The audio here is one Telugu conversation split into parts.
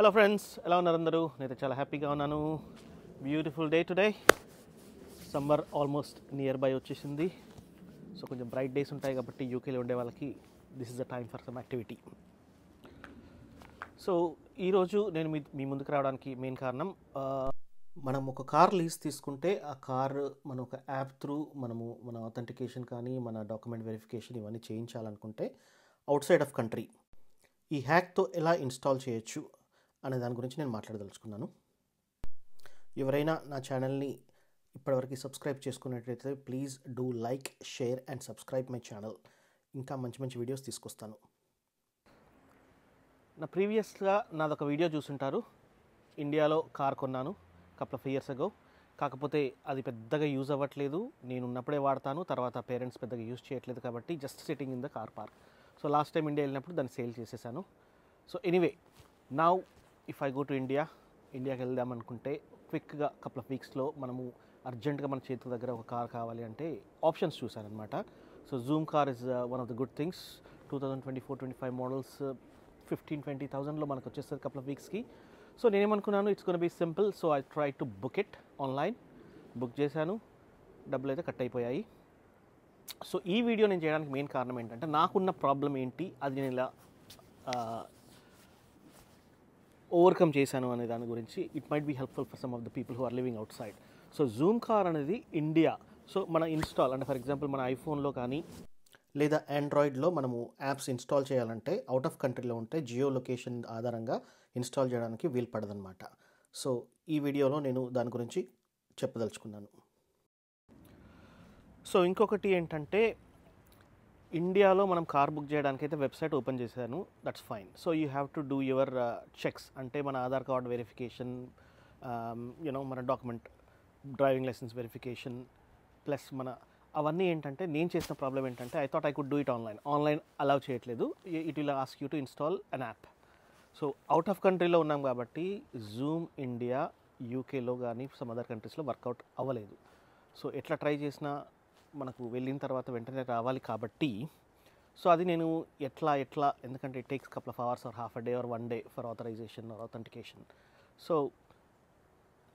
హలో ఫ్రెండ్స్, ఎలా ఉన్నారు అందరూ? నేనైతే చాలా హ్యాపీగా ఉన్నాను. Beautiful day today. Summer almost near by వచ్చేసింది. సో కొంచెం బ్రైట్ డేస్ ఉంటాయి కాబట్టి యూకేలో ఉండే వాళ్ళకి this is the time for some activity. So ఈరోజు నేను మీ ముందుకు రావడానికి మెయిన్ కారణం, మనం ఒక కార్ లీజ్ తీసుకుంటే ఆ కార్ మనం ఒక యాప్ త్రూ మన ఆథెంటికేషన్ కానీ మన డాక్యుమెంట్ వెరిఫికేషన్ ఇవన్నీ చేయించాలనుకుంటే అవుట్ సైడ్ ఆఫ్ కంట్రీ ఈ హ్యాక్తో ఎలా ఇన్స్టాల్ చేయొచ్చు అనే దాని గురించి నేను మాట్లాడదలుచుకున్నాను. ఎవరైనా నా ఛానల్ని ఇప్పటివరకు సబ్స్క్రైబ్ చేసుకున్నట్లయితే please do like, share and subscribe my channel. ఇంకా మంచి మంచి వీడియోస్ తీసుకొస్తాను. నా ప్రీవియస్గా నాదొక వీడియో చూసుంటారు. ఇండియాలో కార్ కొన్నాను కపుల్ ఆఫ్ ఇయర్స్ అగో. కాకపోతే అది పెద్దగా యూజ్ అవ్వట్లేదు. నేను ఉన్నప్పుడే వాడతాను, తర్వాత పేరెంట్స్ పెద్దగా యూజ్ చేయట్లేదు కాబట్టి just sitting in the car park. So last time India వెళ్ళినప్పుడు దాన్ని సేల్ చేసేసాను. So anyway, now if I go to ఇండియాకి వెళ్దాం అనుకుంటే క్విక్గా కపుల్ ఆఫ్ వీక్స్లో మనము అర్జెంటుగా మన చేతి దగ్గర ఒక కార్ కావాలి అంటే ఆప్షన్స్ చూశానమాట. So Zoom car is one of the good things. 2024-25 models 15,000-20,000లో మనకు వచ్చేస్తుంది కపుల్ ఆఫ్ వీక్స్కి. సో నేనేమనుకున్నాను, it's gonna be simple. So I try to book it online. Book చేశాను, డబ్బులు అయితే కట్ అయిపోయాయి. సో ఈ వీడియో నేను చేయడానికి మెయిన్ కారణం ఏంటంటే, నాకున్న ప్రాబ్లం ఏంటి, అది నేను ఇలా ఓవర్కమ్ చేశాను అనే దాని గురించి. It might be helpful for some of the people who are living outside. So Zoom car అనేది ఇండియా. సో మన ఇన్స్టాల్ అంటే ఫర్ ఎగ్జాంపుల్ మన ఐఫోన్లో కానీ లేదా ఆండ్రాయిడ్లో మనము యాప్స్ ఇన్స్టాల్ చేయాలంటే అవుట్ ఆఫ్ కంట్రీలో ఉంటే జియో లొకేషన్ ఆధారంగా ఇన్స్టాల్ చేయడానికి వీలు పడదనమాట. సో ఈ వీడియోలో నేను దాని గురించి చెప్పదలుచుకున్నాను. సో ఇంకొకటి ఏంటంటే, ఇండియాలో మనం కార్ బుక్ చేయడానికి అయితే వెబ్సైట్ ఓపెన్ చేశాను, that's fine. So you have to do your checks. అంటే మన ఆధార్ కార్డ్ వెరిఫికేషన్, మన document driving licence verification plus అవన్నీ ఏంటంటే, నేను చేసిన ప్రాబ్లం ఏంటంటే I thought I could do it online allow చేయట్లేదు. It will ask you to install an app. So out of కంట్రీలో ఉన్నాం కాబట్టి జూమ్ ఇండియా యూకేలో కానీ సమ్ అదర్ కంట్రీస్లో వర్కౌట్ అవ్వలేదు. సో ఎట్లా ట్రై చేసినా మనకు వెళ్ళిన తర్వాత వెంటనే రావాలి కాబట్టి, సో అది నేను ఎట్లా ఎందుకంటే it takes couple of hours or half a day or 1 day for authorisation or authentication. So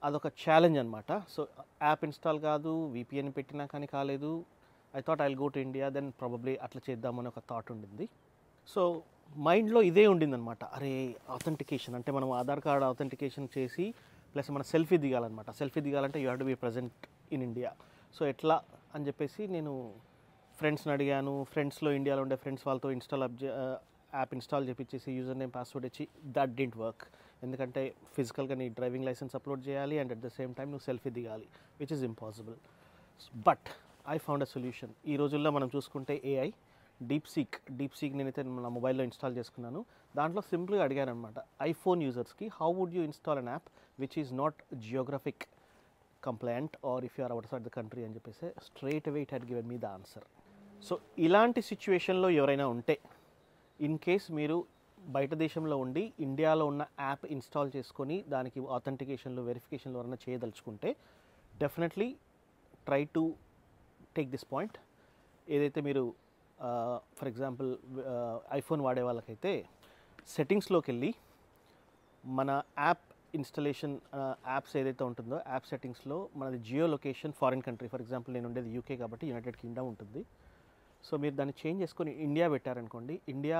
అదొక ఛాలెంజ్ అనమాట. సో యాప్ ఇన్స్టాల్ కాదు, విపిఎన్ పెట్టినా కానీ కాలేదు. I thought I will go to India, then probably అట్లా చేద్దామని ఒక థాట్ ఉండింది. సో మైండ్లో ఇదే ఉండిందనమాట, అరే ఆథెంటికేషన్ అంటే మనం ఆధార్ కార్డ్ ఆథెంటికేషన్ చేసి ప్లస్ మన సెల్ఫీ దిగాలన్నమాట. సెల్ఫీ దిగాలంటే you have to be present in India. So ఎట్లా అని చెప్పేసి నేను ఫ్రెండ్స్ని అడిగాను. ఫ్రెండ్స్లో ఇండియాలో ఉండే ఫ్రెండ్స్ వాళ్ళతో యాప్ ఇన్స్టాల్ చేపించేసి యూజర్ నేమ్ పాస్వర్డ్ ఇచ్చి దట్ డింట్ వర్క్. ఎందుకంటే ఫిజికల్గా నీ డ్రైవింగ్ లైసెన్స్ అప్లోడ్ చేయాలి and at the same time నువ్వు సెల్ఫీ దిగాలి, which is impossible. But I found a solution. ఈ రోజుల్లో మనం చూసుకుంటే ఏఐ డీప్ సీక్ నేనైతే నా మొబైల్లో ఇన్స్టాల్ చేసుకున్నాను. దాంట్లో సింపుల్గా అడిగాను అనమాట ఐఫోన్ యూజర్స్కి, how would you install an app which is not geographic compliant or if you are outside the country అని చెప్పేసి straight away it had given me the answer. So ఇలాంటి సిచ్యువేషన్లో ఎవరైనా ఉంటే, ఇన్ కేస్ మీరు బయట దేశంలో ఉండి ఇండియాలో ఉన్న యాప్ ఇన్స్టాల్ చేసుకొని దానికి ఆథెంటికేషన్లు వెరిఫికేషన్లు ఎవరైనా చేయదలుచుకుంటే definitely try to take this point. ఏదైతే మీరు ఫర్ ఎగ్జాంపుల్ ఐఫోన్ వాడే వాళ్ళకైతే సెట్టింగ్స్లోకి వెళ్ళి మన యాప్ ఇన్స్టలేషన్ యాప్స్ ఏదైతే ఉంటుందో యాప్ సెట్టింగ్స్లో మనది geo location foreign country, for example నేను ఉండేది యూకే కాబట్టి యునైటెడ్ కింగ్డమ్ ఉంటుంది. సో మీరు దాన్ని చేంజ్ చేసుకొని ఇండియా పెట్టారనుకోండి, India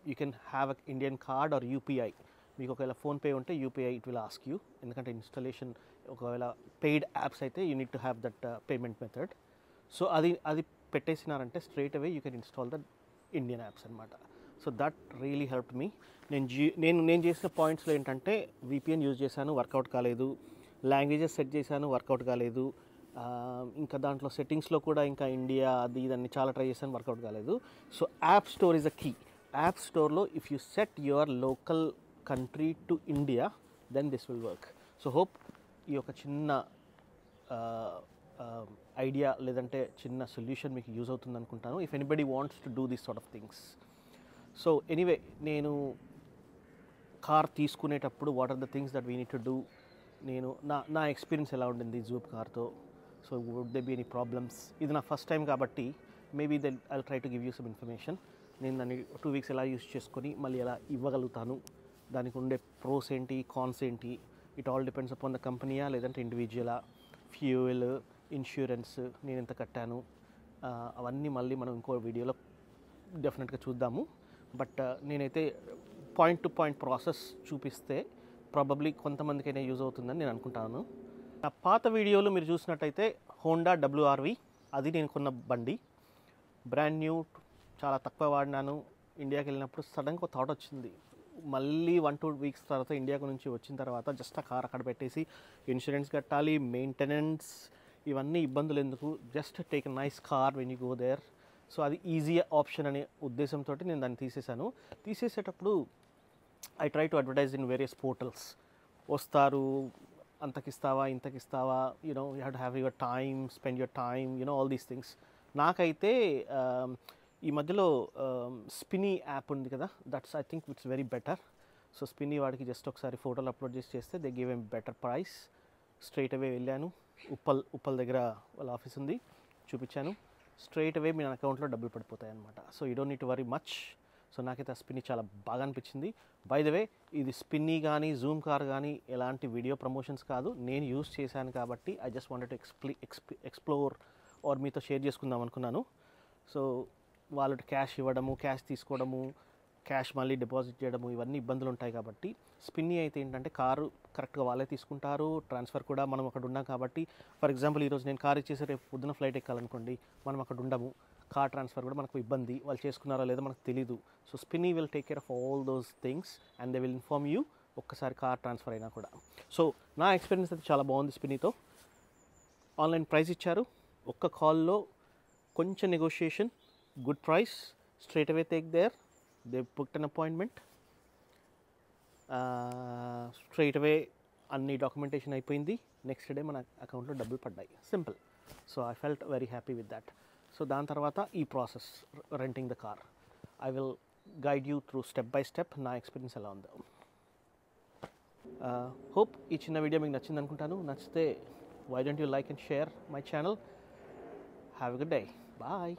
you can have a Indian card or UPI. మీకు ఒకవేళ ఫోన్పే ఉంటే UPI it will ask you, ఎందుకంటే ఇన్స్టలేషన్ ఒకవేళ పెయిడ్ యాప్స్ అయితే you need to have that payment method. So అది పెట్టేసినారంటే straight away you can install the Indian apps అనమాట. So that really helped me. నేను చేసిన పాయింట్స్లో ఏంటంటే విపిఎన్ యూజ్ చేశాను, వర్కౌట్ కాలేదు. లాంగ్వేజెస్ సెట్ చేశాను, వర్కౌట్ కాలేదు. ఇంకా దాంట్లో సెట్టింగ్స్లో కూడా ఇంకా ఇండియా అది ఇదన్నీ చాలా ట్రై చేశాను, వర్కౌట్ కాలేదు. So app store is a key. App స్టోర్లో if you set your local country to India then this will work. So hope ఈ ఒక చిన్న ఐడియా లేదంటే చిన్న సొల్యూషన్ మీకు యూజ్ అవుతుంది అనుకుంటాను. If anybody wants to do this sort of things. So anyway, నేను కార్ తీసుకునేటప్పుడు what are the things that we need to do, నేను నా ఎక్స్పీరియన్స్ ఎలా ఉండింది జూమ్ కార్తో. So would they be any problems. ఇది నా ఫస్ట్ టైం కాబట్టి maybe I'll try to give you some information. నేను దాన్ని 2 weeks ఎలా యూజ్ చేసుకొని మళ్ళీ ఎలా ఇవ్వగలుగుతాను దానికి ఉండే ప్రోస్ ఏంటి, కాన్స్ ఏంటి, it all depends upon the కంపెనీయా లేదంటే ఇండివిజువలా, ఫ్యూయల్, ఇన్సూరెన్స్, నేను ఎంత కట్టాను, అవన్నీ మళ్ళీ మనం ఇంకో వీడియోలో డెఫినెట్గా చూద్దాము. బట్ నేనైతే పాయింట్ టు పాయింట్ ప్రాసెస్ చూపిస్తే ప్రాబబ్లీ కొంతమందికైనా యూజ్ అవుతుందని నేను అనుకుంటాను. నా పాత వీడియోలు మీరు చూసినట్టయితే హోండా WRV, అది నేను కొన్న బండి, బ్రాండ్ న్యూ, చాలా తక్కువ వాడినాను. ఇండియాకి వెళ్ళినప్పుడు సడన్గా ఒక థాట్ వచ్చింది, మళ్ళీ 1-2 వీక్స్ తర్వాత ఇండియాకు నుంచి వచ్చిన తర్వాత జస్ట్ ఆ కార్ అక్కడ పెట్టేసి ఇన్సూరెన్స్ కట్టాలి, మెయింటెనెన్స్, ఇవన్నీ ఇబ్బందులు ఎందుకు, just take a nice car when you go there. So అది ఈజీ ఆప్షన్ అనే ఉద్దేశంతో నేను దాన్ని తీసేశాను. తీసేసేటప్పుడు I try to advertise in various portals. వస్తారు, అంతకిస్తావా, ఇంతకిస్తావా, you have your time, spend your time, all these things. నాకైతే ఈ మధ్యలో స్పిన్నీ యాప్ ఉంది కదా, that's I think it's very better. So Spinny వాడికి జస్ట్ ఒకసారి ఫోటోలు అప్లోడ్ చేస్తే they give em better price. Straight అవే వెళ్ళాను, ఉప్పల్ దగ్గర వాళ్ళ ఆఫీస్ ఉంది, చూపించాను. స్ట్రైట్ అవే మీ అకౌంట్లో డబ్బులు పడిపోతాయి అనమాట. So you don't need to worry much. So నాకైతే ఆ స్పిన్నీ చాలా బాగా అనిపించింది. బై ద వే, ఇది స్పిన్నీ కానీ జూమ్ కార్ కానీ ఎలాంటి వీడియో ప్రమోషన్స్ కాదు, నేను యూస్ చేశాను కాబట్టి I just wanted to explore or మీతో షేర్ చేసుకుందాం అనుకున్నాను. సో వాళ్ళకి క్యాష్ ఇవ్వడము, క్యాష్ తీసుకోవడము, క్యాష్ మళ్ళీ డిపాజిట్ చేయడము, ఇవన్నీ ఇబ్బందులు ఉంటాయి కాబట్టి స్పిన్నీ అయితే ఏంటంటే కారు కరెక్ట్గా వాళ్ళే తీసుకుంటారు. ట్రాన్స్ఫర్ కూడా మనం అక్కడ ఉన్నాం కాబట్టి, ఫర్ ఎగ్జాంపుల్ ఈరోజు నేను కార్ ఇచ్చేసి రేపు పొద్దున ఫ్లైట్ ఎక్కాలనుకోండి, మనం అక్కడ ఉండము, కార్ ట్రాన్స్ఫర్ కూడా మనకు ఇబ్బంది, వాళ్ళు చేసుకున్నారో లేదో మనకు తెలీదు. So spiny will take care of all those things and they will inform you ఒక్కసారి కార్ ట్రాన్స్ఫర్ అయినా కూడా. సో నా ఎక్స్పీరియన్స్ అయితే చాలా బాగుంది స్పిన్నీతో. ఆన్లైన్ ప్రైస్ ఇచ్చారు, ఒక్క కాల్లో కొంచెం negotiation, good price, straight away take there, they booked an appointment, straight away అన్ని డాక్యుమెంటేషన్ అయిపోయింది, నెక్స్ట్ డే మన అకౌంట్లో డబ్బులు పడ్డాయి, simple. So I felt very happy with that. So దాని తర్వాత ఈ process, renting the car, I will guide you through step by step నా ఎక్స్పీరియన్స్ ఎలా ఉందో. హోప్ ఈ చిన్న వీడియో మీకు నచ్చింది అనుకుంటాను. నచ్చితే why don't you like and share my channel. Have a good day. Bye.